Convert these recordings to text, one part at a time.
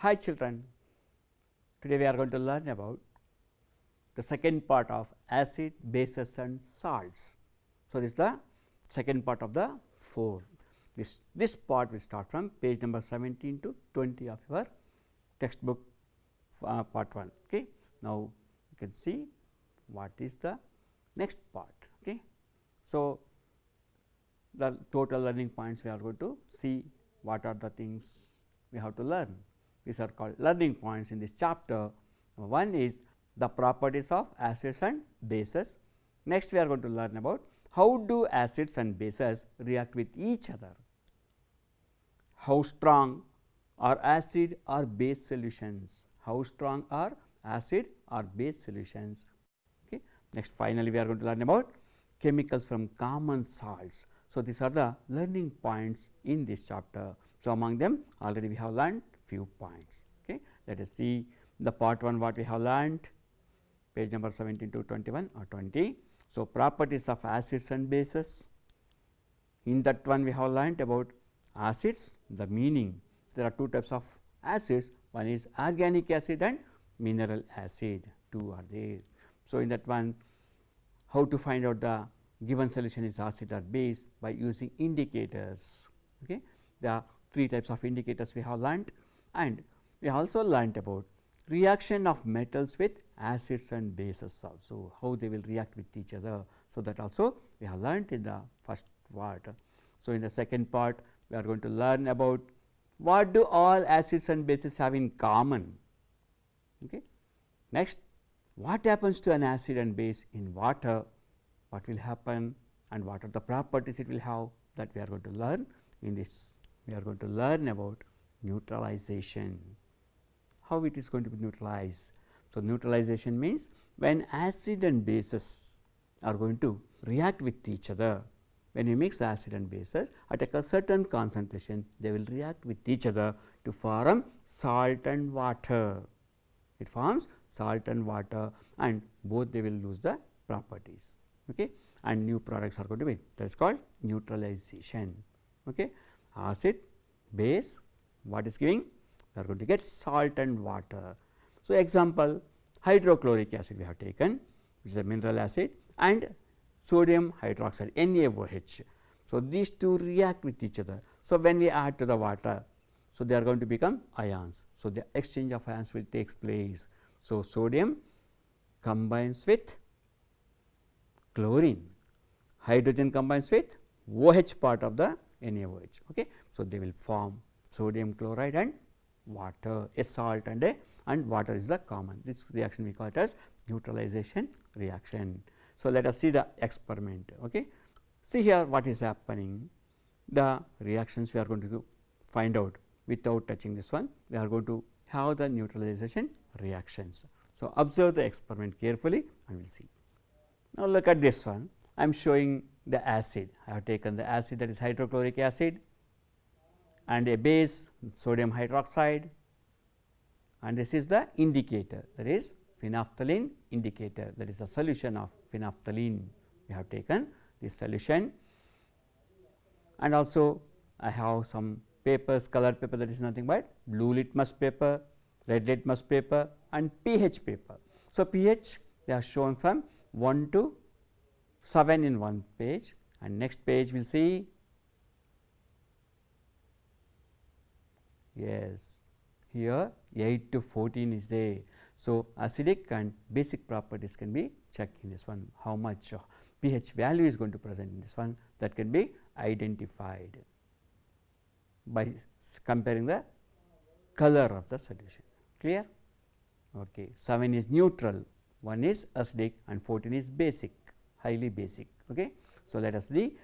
Hi children, today we are going to learn about the second part of acid, bases and salts. So, this is the second part of the 4. This part will start from page number 17 to 20 of your textbook part 1. Okay. Now, you can see what is the next part. Okay. So, the total learning points we are going to see what are the things we have to learn. These are called learning points in this chapter. One is the properties of acids and bases. Next, we are going to learn about how do acids and bases react with each other. How strong are acid or base solutions? How strong are acid or base solutions? Okay. Next, finally, we are going to learn about chemicals from common salts. So, these are the learning points in this chapter. So, among them already we have learned few points. Okay. Let us see the part 1 what we have learned, page number 17 to 21 or 20. So, properties of acids and bases. In that one we have learnt about acids, the meaning. There are two types of acids, one is organic acid and mineral acid, two are there. So, in that one how to find out the given solution is acid or base by using indicators. Okay. There are three types of indicators we have learnt, and we also learnt about reaction of metals with acids and bases also, how they will react with each other. So, that also we have learnt in the first part. So, in the second part we are going to learn about what do all acids and bases have in common. Okay. Next, what happens to an acid and base in water, what will happen and what are the properties it will have, that we are going to learn in this. We are going to learn about neutralization, how it is going to be neutralized. So, neutralization means when acid and bases are going to react with each other. When you mix acid and bases at a certain concentration, they will react with each other to form salt and water. It forms salt and water, and both they will lose the properties. Okay. And new products are going to be, that is called neutralization. Okay. Acid, base, what is giving? We are going to get salt and water. So, example, hydrochloric acid we have taken, which is a mineral acid, and sodium hydroxide NaOH. So, these two react with each other. So, when we add to the water, so they are going to become ions. So, the exchange of ions will take place. So, sodium combines with chlorine, hydrogen combines with OH part of the NaOH. Okay. So, they will form sodium chloride and water, a salt and water is the common. This reaction we call it as neutralization reaction. So, let us see the experiment. Okay. See here what is happening. The reactions we are going to find out without touching this one. We are going to have the neutralization reactions. So, observe the experiment carefully and we will see. Now, look at this one. I am showing the acid. I have taken the acid, that is hydrochloric acid, and a base sodium hydroxide, and this is the indicator, that is phenolphthalein indicator, that is a solution of phenolphthalein. We have taken this solution, and also I have some papers, color paper, that is nothing but blue litmus paper, red litmus paper and pH paper. So, pH they are shown from 1 to 7 in one page, and next page we will see, yes, here 8 to 14 is there. So, acidic and basic properties can be checked in this one, how much pH value is going to present in this one, that can be identified by comparing the color of the solution. Clear? Okay. 7 is neutral, 1 is acidic and 14 is basic, highly basic. Okay. So, let us see,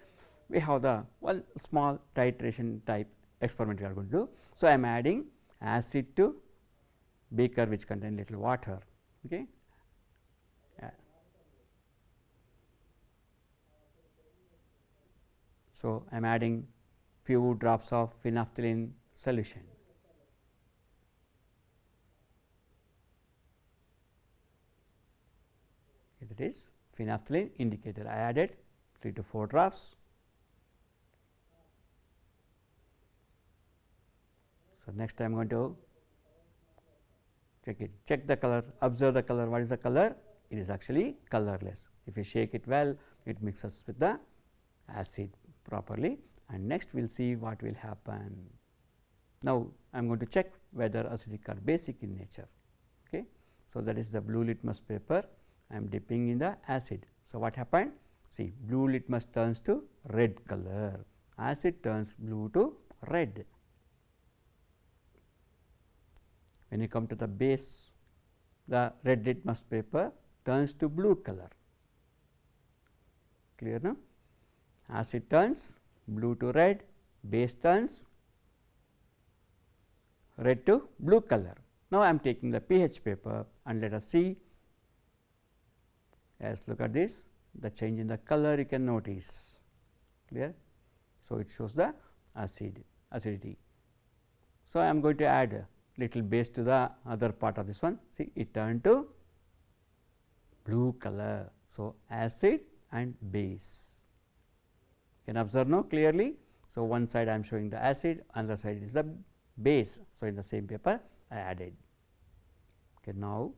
we have the one small titration type experiment we are going to do. So, I am adding acid to beaker which contain little water. Okay. So, I am adding few drops of phenolphthalein solution. That is phenolphthalein indicator. I added 3 to 4 drops. So, next I am going to check it, check the color, observe the color. What is the color? It is actually colorless. If you shake it well, it mixes with the acid properly, and next we will see what will happen. Now, I am going to check whether acidic or basic in nature. Okay. So, that is the blue litmus paper, I am dipping in the acid. So, what happened? See, blue litmus turns to red color, acid turns blue to red. When you come to the base, the red litmus paper turns to blue color. Clear now? Acid turns blue to red, base turns red to blue color. Now, I am taking the pH paper and let us see. Yes, look at this, the change in the color you can notice. Clear? So, it shows the acidity. So, I am going to add a little base to the other part of this one. See, it turned to blue color. So, acid and base. You can observe now clearly. So, one side I am showing the acid, another side is the base. So, in the same paper I added. Okay, now,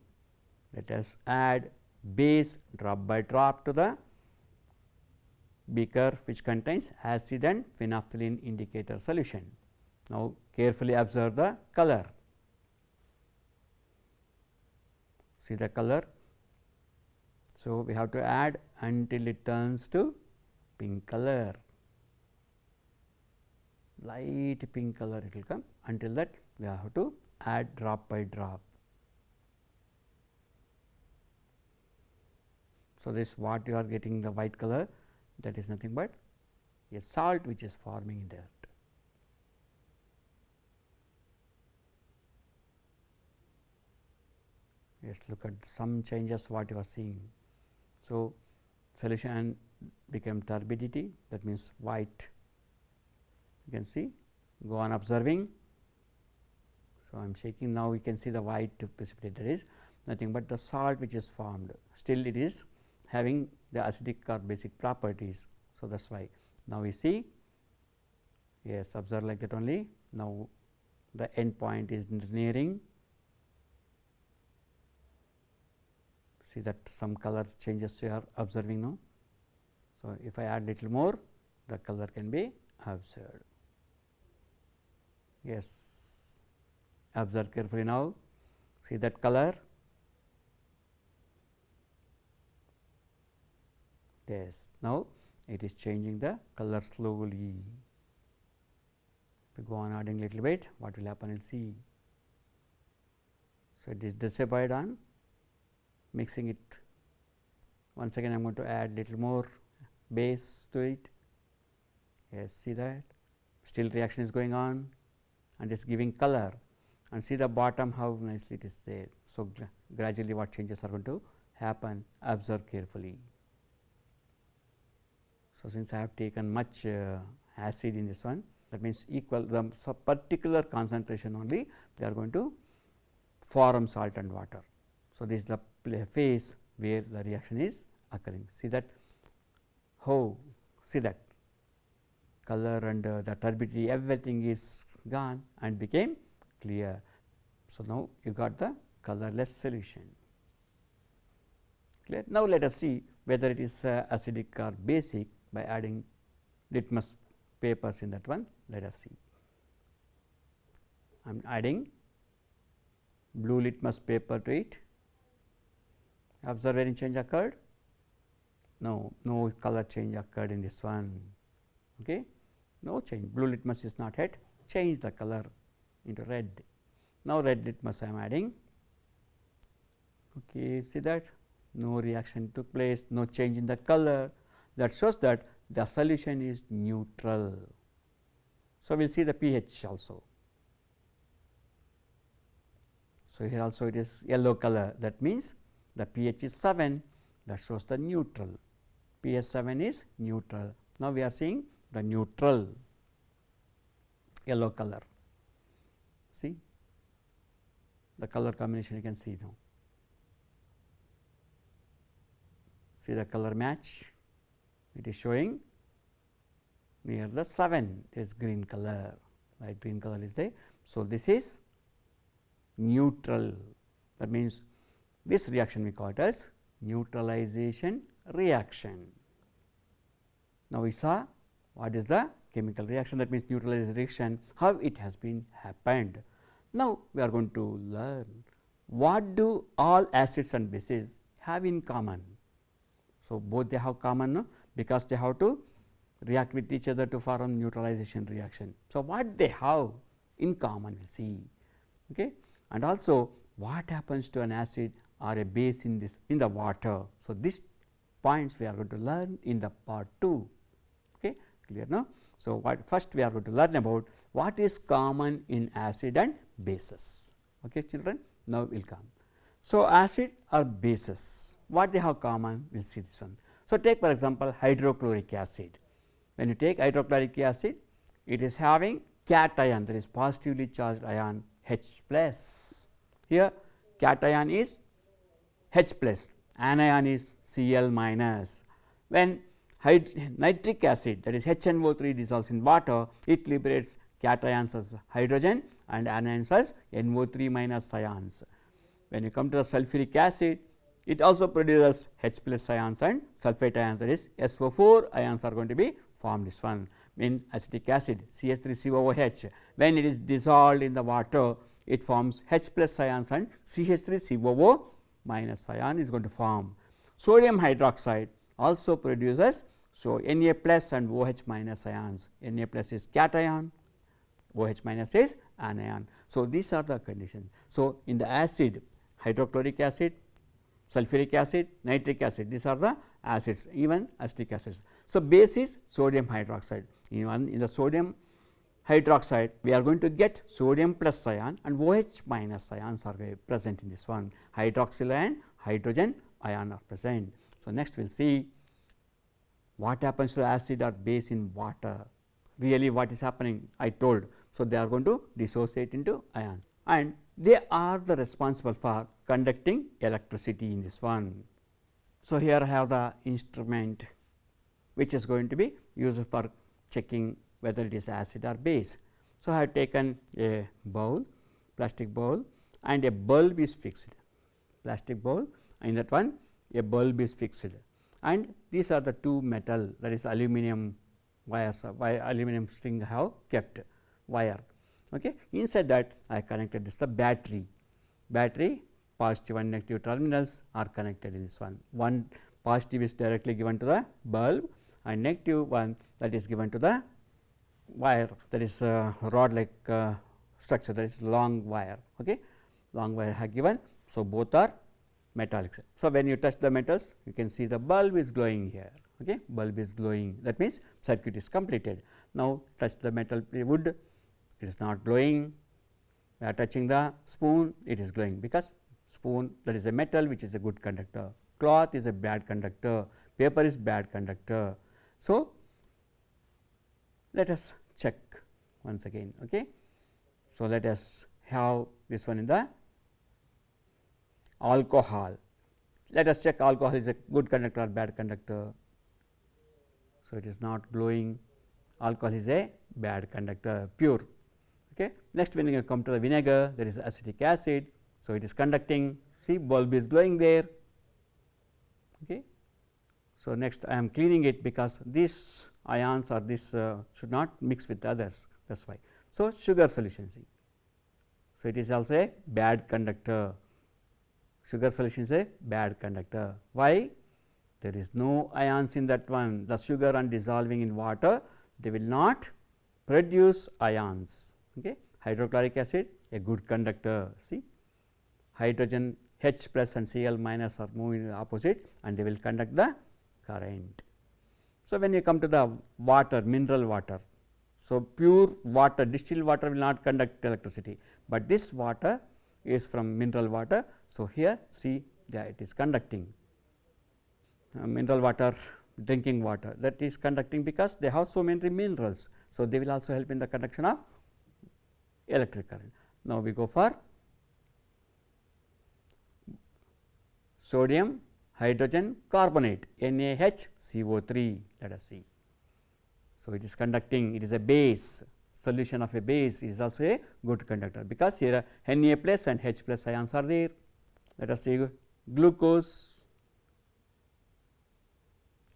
let us add base drop by drop to the beaker which contains acid and phenolphthalein indicator solution. Now, carefully observe the color. See the color. So, we have to add until it turns to pink color, light pink color it will come. Until that we have to add drop by drop. So, this what you are getting the white color, that is nothing but a salt which is forming in the earth. Yes, look at some changes what you are seeing. So, solution became turbidity, that means white, you can see, go on observing. So, I am shaking, now we can see the white precipitate, that is nothing but the salt which is formed, still it is having the acidic or basic properties. So, that is why. Now, we see, yes, observe like that only. Now, the end point is nearing. See that some color changes you are observing now. So, if I add little more, the color can be observed. Yes, observe carefully now, see that color. Yes, now it is changing the color slowly. If we go on adding little bit, what will happen, we will see. So, it is dissipated on mixing it. Once again I am going to add little more base to it. Yes, see that still reaction is going on and it is giving color, and see the bottom how nicely it is there. So, gradually what changes are going to happen, observe carefully. So, since I have taken much acid in this one, that means equal the particular concentration only they are going to form salt and water. So, this is the phase where the reaction is occurring. See that how, see that color and the turbidity, everything is gone and became clear. So, now you got the colorless solution. Clear? Now, let us see whether it is acidic or basic by adding litmus papers in that one. Let us see. I am adding blue litmus paper to it. Observe any change occurred? No, no color change occurred in this one. Okay? No change. Blue litmus is not yet changed the color into red. Now, red litmus I am adding. Okay, see that no reaction took place, no change in the color. That shows that the solution is neutral. So, we will see the pH also. So, here also it is yellow color, that means the pH is 7, that shows the neutral. pH 7 is neutral. Now, we are seeing the neutral yellow color. See the color combination you can see now. See the color match, it is showing near the 7 is green color, light green color is there. So, this is neutral. That means, this reaction we call it as neutralization reaction. Now, we saw what is the chemical reaction, that means neutralization reaction, how it has been happened. Now, we are going to learn what do all acids and bases have in common. So, both they have common, no? Because they have to react with each other to form neutralization reaction. So, what they have in common we will see, okay? And also what happens to an acid or a base in the water. So, these points we are going to learn in the part 2, okay? Clear now? So, what first we are going to learn about what is common in acid and bases, okay children. Now, we will come. So, acid or bases, what they have common, we will see this one. So, take for example, hydrochloric acid. When you take hydrochloric acid, it is having cation, that is positively charged ion H plus. Here cation is H plus, anion is Cl minus. When nitric acid, that is HNO3 dissolves in water, it liberates cations as hydrogen and anions as NO3 minus ions. When you come to the sulfuric acid, it also produces H plus ions and sulfate ions, that is SO4 ions are going to be formed. This one in acetic acid CH3COOH, when it is dissolved in the water, it forms H plus ions and CH3COO minus ion is going to form. Sodium hydroxide also produces, so Na plus and OH minus ions. Na plus is cation, OH minus is anion. So, these are the conditions. So, in the acid, hydrochloric acid, sulfuric acid, nitric acid, these are the acids, even acetic acids. So, base is sodium hydroxide. Even in the sodium hydroxide, we are going to get sodium plus ion and OH minus ions are present in this one. Hydroxyl ion, hydrogen ion are present. So, next we will see what happens to acid or base in water. Really what is happening, I told. So, they are going to dissociate into ions and they are the responsible for conducting electricity in this one. So, here I have the instrument which is going to be used for checking whether it is acid or base. So, I have taken a bowl, plastic bowl, and a bulb is fixed, plastic bowl, and in that one a bulb is fixed, and these are the two metal, that is aluminum wires, aluminum string I have kept wire. Okay. Inside that I connected this the battery, positive and negative terminals are connected in this one. One positive is directly given to the bulb and negative one that is given to the wire, that is rod like structure, that is long wire. Okay. Long wire have given. So, both are metallic. So, when you touch the metals, you can see the bulb is glowing here. Okay. Bulb is glowing, that means circuit is completed. Now, touch the metal wood, it is not glowing. We are touching the spoon, it is glowing, because spoon, that is a metal which is a good conductor, cloth is a bad conductor, paper is bad conductor. So, let us check once again. Okay. So, let us have this one in the alcohol. Let us check alcohol is a good conductor or bad conductor. So, it is not glowing, alcohol is a bad conductor, pure. Okay. Next, when you come to the vinegar, there is acetic acid. So, it is conducting, see bulb is glowing there. Okay. So, next I am cleaning it, because these ions or this should not mix with others, that is why. So, sugar solution, see. So, it is also a bad conductor, sugar solution is a bad conductor. Why? There is no ions in that one, the sugar and dissolving in water, they will not produce ions. Okay. Hydrochloric acid, a good conductor, see, hydrogen H plus and Cl minus are moving in the opposite and they will conduct the current. So, when you come to the water, mineral water, so pure water, distilled water will not conduct electricity, but this water is from mineral water. So, here see that it is conducting, mineral water, drinking water, that is conducting because they have so many minerals. So, they will also help in the conduction of electric current. Now, we go for sodium hydrogen carbonate NaHCO3, let us see. So, it is conducting, it is a base, solution of a base is also a good conductor, because here Na plus and H plus ions are there. Let us see glucose,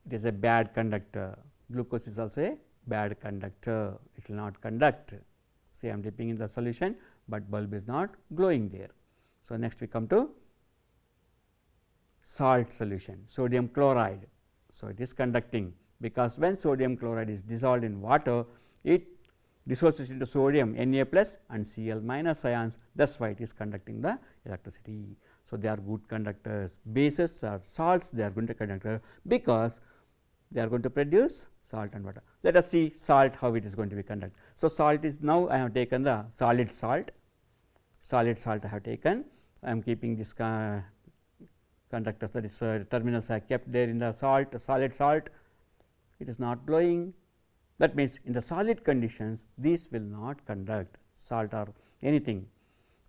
it is a bad conductor. Glucose is also a bad conductor, it will not conduct. See, I am dipping in the solution, but bulb is not glowing there. So, next we come to salt solution, sodium chloride. So, it is conducting, because when sodium chloride is dissolved in water, it dissociates into sodium Na plus and Cl minus ions, that is why it is conducting the electricity. So, they are good conductors. Bases or salts, they are going to conductor, because they are going to produce salt and water. Let us see salt, how it is going to be conduct. So, salt is, now I have taken the solid salt I have taken, I am keeping this conductors, that is terminals I kept there in the solid salt, it is not glowing. That means, in the solid conditions these will not conduct, salt or anything.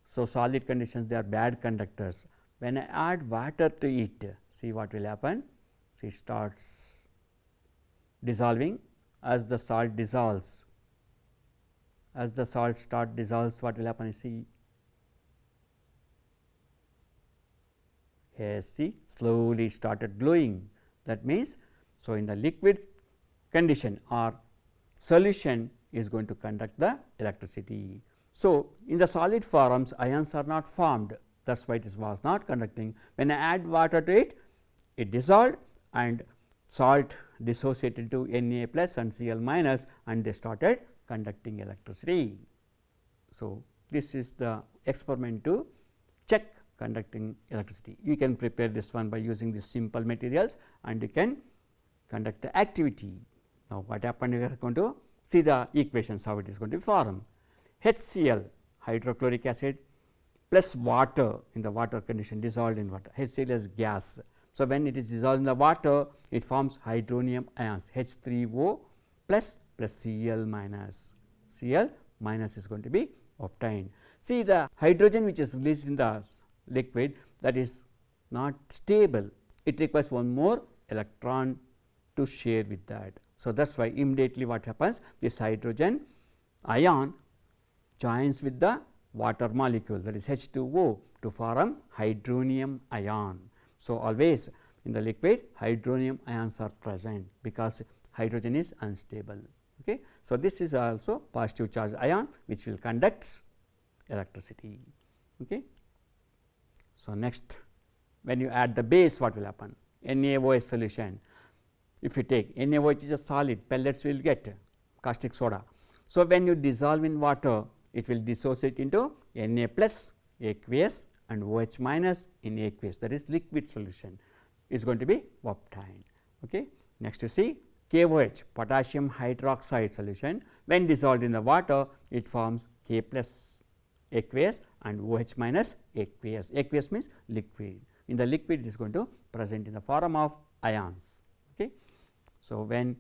So, solid conditions, they are bad conductors. When I add water to it, see what will happen, see, it starts dissolving. As the salt dissolves, as the salt start dissolves, what will happen, you see, yes, see, slowly started glowing. That means, so in the liquid condition or solution is going to conduct the electricity. So, in the solid forms ions are not formed, that is why it was not conducting. When I add water to it, it dissolved and salt dissociated to Na plus and Cl minus, and they started conducting electricity. So, this is the experiment to check conducting electricity. You can prepare this one by using these simple materials, and you can conduct the activity. Now, what happened, we are going to see the equations, how it is going to be formed. HCl, hydrochloric acid, plus water, in the water condition, dissolved in water. HCl is gas. So, when it is dissolved in the water, it forms hydronium ions, H3O plus Cl minus. Cl minus is going to be obtained. See, the hydrogen which is released in the liquid, that is not stable, it requires one more electron to share with that. So, that is why immediately what happens, this hydrogen ion joins with the water molecule, that is H2O, to form hydronium ion. So, always in the liquid hydronium ions are present, because hydrogen is unstable. Okay. So, this is also positive charge ion which will conduct electricity. Okay. So, next, when you add the base, what will happen? NaOH solution. If you take NaOH is a solid, pellets will get caustic soda. So, when you dissolve in water, it will dissociate into Na plus aqueous and OH minus in aqueous, that is liquid solution is going to be obtained. Okay. Next, you see KOH, potassium hydroxide solution. When dissolved in the water, it forms K plus aqueous and OH minus aqueous. Aqueous means liquid. In the liquid, it is going to present in the form of ions. Okay. So, when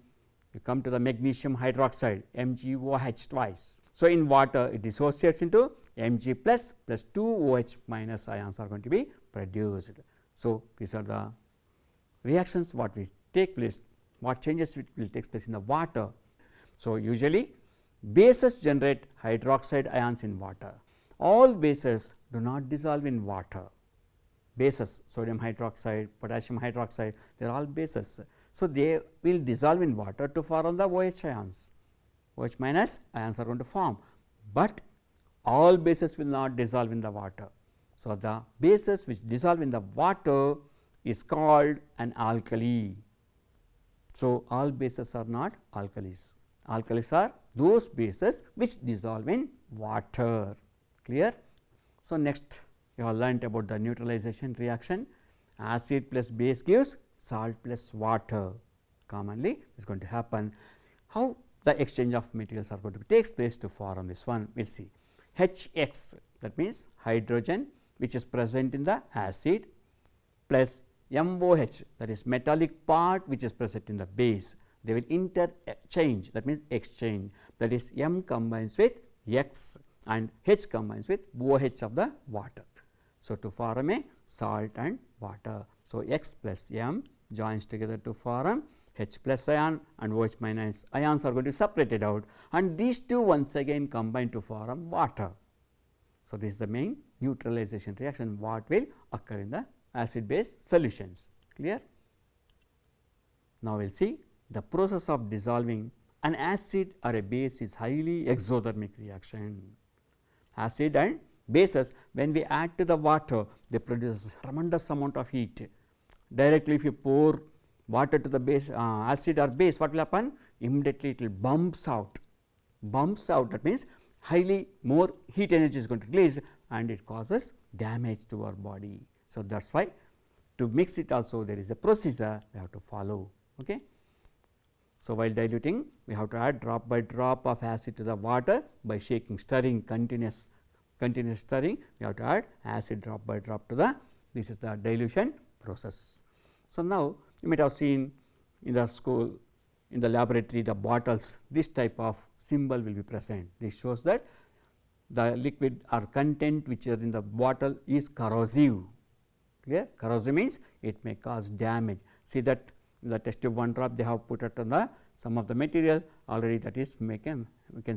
you come to the magnesium hydroxide, MgOH twice. So, in water it dissociates into Mg plus 2 OH minus ions are going to be produced. So, these are the reactions what will take place, what changes will take place in the water. So, usually bases generate hydroxide ions in water. All bases do not dissolve in water. Bases, sodium hydroxide, potassium hydroxide, they are all bases. So, they will dissolve in water to form the OH ions. OH minus ions are going to form, but all bases will not dissolve in the water. So, the bases which dissolve in the water is called an alkali. So, all bases are not alkalis. Alkalis are those bases which dissolve in water. Clear? So, next you have learnt about the neutralization reaction. Acid plus base gives salt plus water. Commonly is going to happen. How the exchange of materials are going to takes place to form this one, we will see. HX, that means hydrogen which is present in the acid, plus MOH, that is metallic part which is present in the base. They will interchange, that means exchange, that is M combines with X and H combines with OH of the water. So, to form a salt and water. So, X plus M joins together to form H plus ion and OH minus ions are going to be separated out, and these two once again combine to form water. So, this is the main neutralization reaction what will occur in the acid base solutions. Clear? Now, we will see the process of dissolving an acid or a base is highly exothermic reaction. Acid and bases, when we add to the water, they produce tremendous amount of heat. Directly if you pour water to the base acid or base, what will happen? Immediately it will bumps out, that means highly more heat energy is going to release and it causes damage to our body. So, that is why to mix it also there is a procedure we have to follow. Okay. So, while diluting we have to add drop by drop of acid to the water by shaking, stirring, continuous stirring, we have to add acid drop by drop to the, this is the dilution process. So, now you might have seen in the school, in the laboratory, the bottles, this type of symbol will be present. This shows that the liquid or content which are in the bottle is corrosive. Clear? Corrosive means it may cause damage. See that in the test tube 1 drop they have put it on the some of the material already, that is we can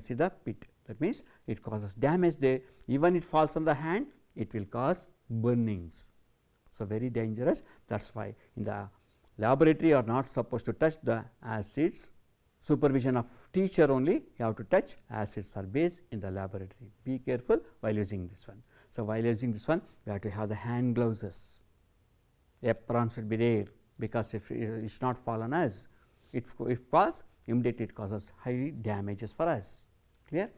see the pit, that means it causes damage there. Even it falls on the hand, it will cause burnings. So, very dangerous, that is why in the laboratory you are not supposed to touch the acids. Supervision of teacher only, you have to touch acids or base in the laboratory. Be careful while using this one. So, while using this one we have to have the hand gloves, apron should be there, because if it is not fall on us, if falls immediately it causes high damages for us. Clear?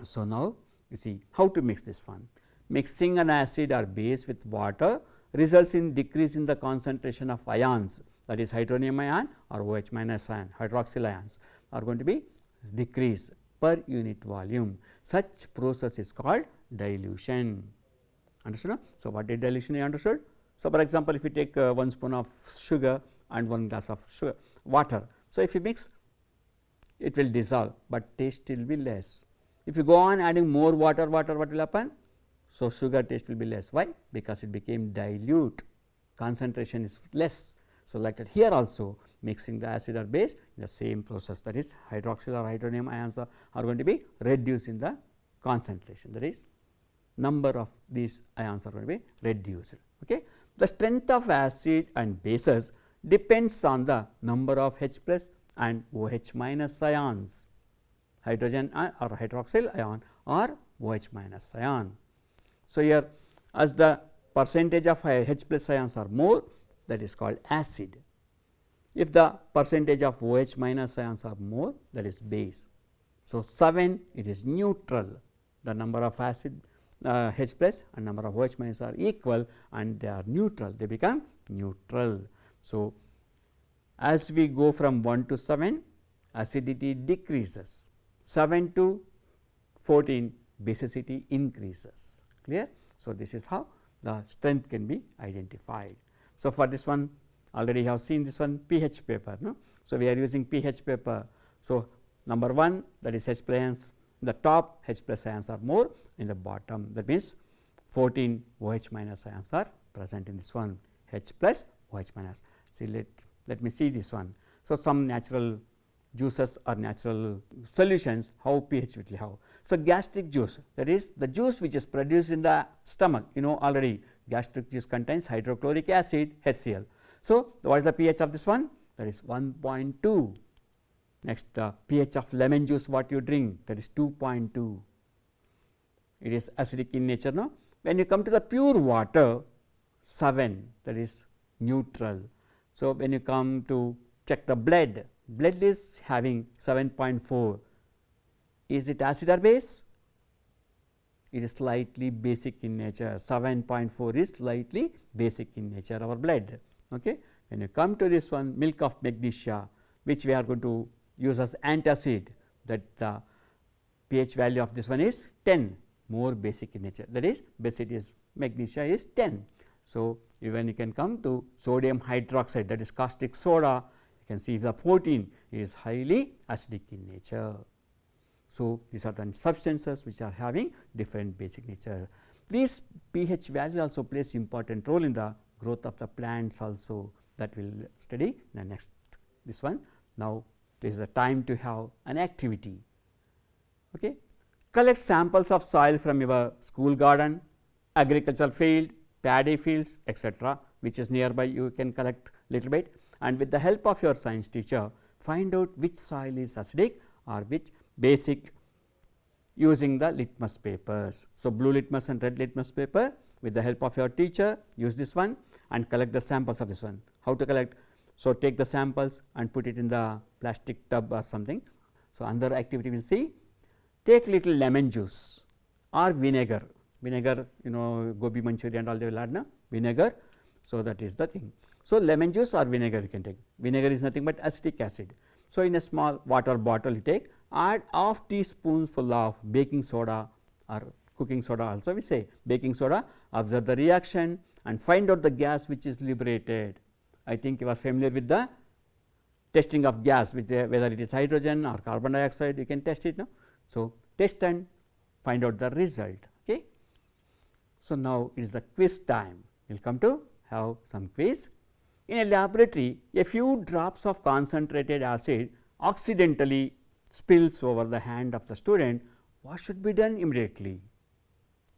So, now you see how to mix this one. Mixing an acid or base with water results in decrease in the concentration of ions, that is hydronium ion or OH minus ion, hydroxyl ions are going to be decreased per unit volume. Such process is called dilution. Understood? So, what is dilution you understood? So, for example, if you take 1 spoon of sugar and 1 glass of sugar, water. So, if you mix, it will dissolve, but taste will be less. If you go on adding more water, what will happen? So, sugar taste will be less. Why? Because it became dilute, concentration is less. So, like that here also mixing the acid or base in the same process, that is hydroxyl or hydronium ions are going to be reduced in the concentration, that is number of these ions are going to be reduced. Okay. The strength of acid and bases depends on the number of H plus and OH minus ions, hydrogen or hydroxyl ion or OH minus ion. So, here as the percentage of H plus ions are more, that is called acid. If the percentage of OH minus ions are more, that is base. So, 7 it is neutral, the number of acid H plus and number of OH minus are equal and they are neutral, they become neutral. So, as we go from 1 to 7, acidity decreases, 7 to 14 basicity increases. Clear? So, this is how the strength can be identified. So, for this one already have seen this one pH paper. No? So, we are using pH paper. So, number 1, that is H plus ions, the top H plus ions are more, in the bottom, that means 14 OH minus ions are present in this one, H plus OH minus. See, let me see this one. So, some natural juices or natural solutions, how pH will have. So, gastric juice, that is the juice which is produced in the stomach, you know already gastric juice contains hydrochloric acid, HCl. So, what is the pH of this one? That is 1.2. Next, the pH of lemon juice what you drink, that is 2.2. It is acidic in nature. No? When you come to the pure water, 7, that is neutral. So, when you come to check the blood, blood is having 7.4. Is it acid or base? It is slightly basic in nature. 7.4 is slightly basic in nature, our blood. Okay. When you come to this one, milk of magnesia, which we are going to use as antacid, that the pH value of this one is 10, more basic in nature, that is basicity is magnesia is 10. So, even you can come to sodium hydroxide, that is caustic soda, you can see the 14 is highly acidic in nature. So, these are the substances which are having different basic nature. This pH value also plays important role in the growth of the plants also, that we will study in the next this one. Now, this is a time to have an activity. Okay. Collect samples of soil from your school garden, agricultural field, paddy fields, etc., which is nearby. You can collect little bit, and with the help of your science teacher, find out which soil is acidic or which basic using the litmus papers. So, blue litmus and red litmus paper, with the help of your teacher, use this one and collect the samples of this one. How to collect? So, take the samples and put it in the plastic tub or something. So, another activity we will see, take little lemon juice or vinegar, gobi manchurian and all they will add na vinegar. So, that is the thing. So, lemon juice or vinegar you can take. Vinegar is nothing but acetic acid. So, in a small water bottle you take, add half teaspoonful of baking soda or cooking soda, also we say baking soda, observe the reaction and find out the gas which is liberated. I think you are familiar with the testing of gas, with whether it is hydrogen or carbon dioxide, you can test it. No? So, test and find out the result. Okay. So, now it is the quiz time. We will come to have some quiz. In a laboratory, a few drops of concentrated acid accidentally spills over the hand of the student. What should be done immediately?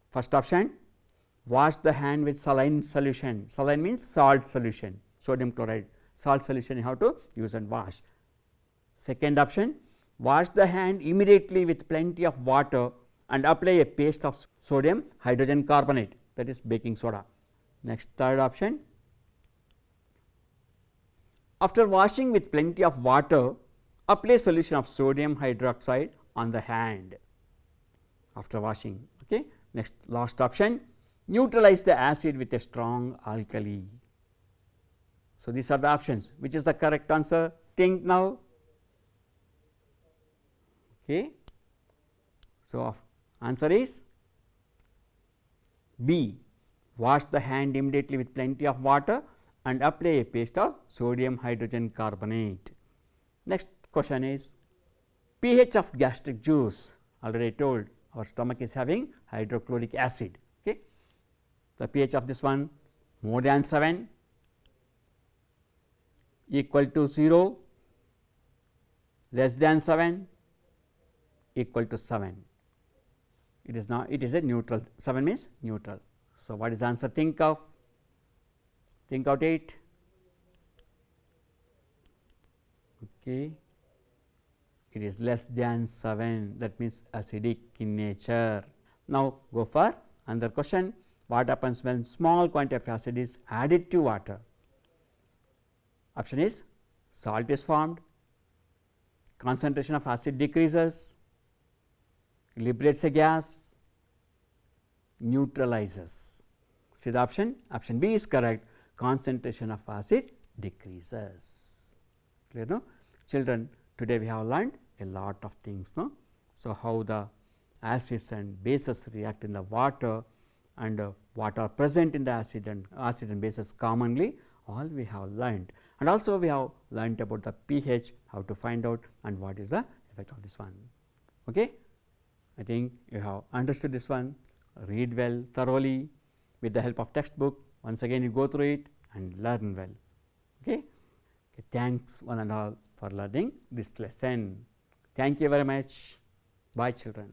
First option, wash the hand with saline solution. Saline means salt solution, sodium chloride, salt solution you have to use and wash. Second option, wash the hand immediately with plenty of water and apply a paste of sodium hydrogen carbonate, that is baking soda. Next, third option, after washing with plenty of water, apply solution of sodium hydroxide on the hand after washing. Okay. Next, last option, neutralize the acid with a strong alkali. So, these are the options. Which is the correct answer? Think now. Okay. So, answer is B, wash the hand immediately with plenty of water and apply a paste of sodium hydrogen carbonate. Next question is pH of gastric juice. Already told, our stomach is having hydrochloric acid. Okay. The pH of this one more than 7, equal to 0, less than 7, equal to 7. It is not, it is a neutral, 7 means neutral. So, what is the answer? Think of, think out it. Okay. It is less than 7, that means acidic in nature. Now, go for another question. What happens when small quantity of acid is added to water? Option is salt is formed, concentration of acid decreases, liberates a gas, neutralizes. See the option? Option B is correct, concentration of acid decreases. Clear, no? Children, today we have learned a lot of things. No? So, how the acids and bases react in the water and what are present in the acid and bases commonly, all we have learned. And also we have learnt about the pH, how to find out and what is the effect of this one. Okay? I think you have understood this one. Read well thoroughly with the help of textbook. Once again you go through it and learn well. Okay? Okay, thanks one and all for learning this lesson. Thank you very much. Bye children.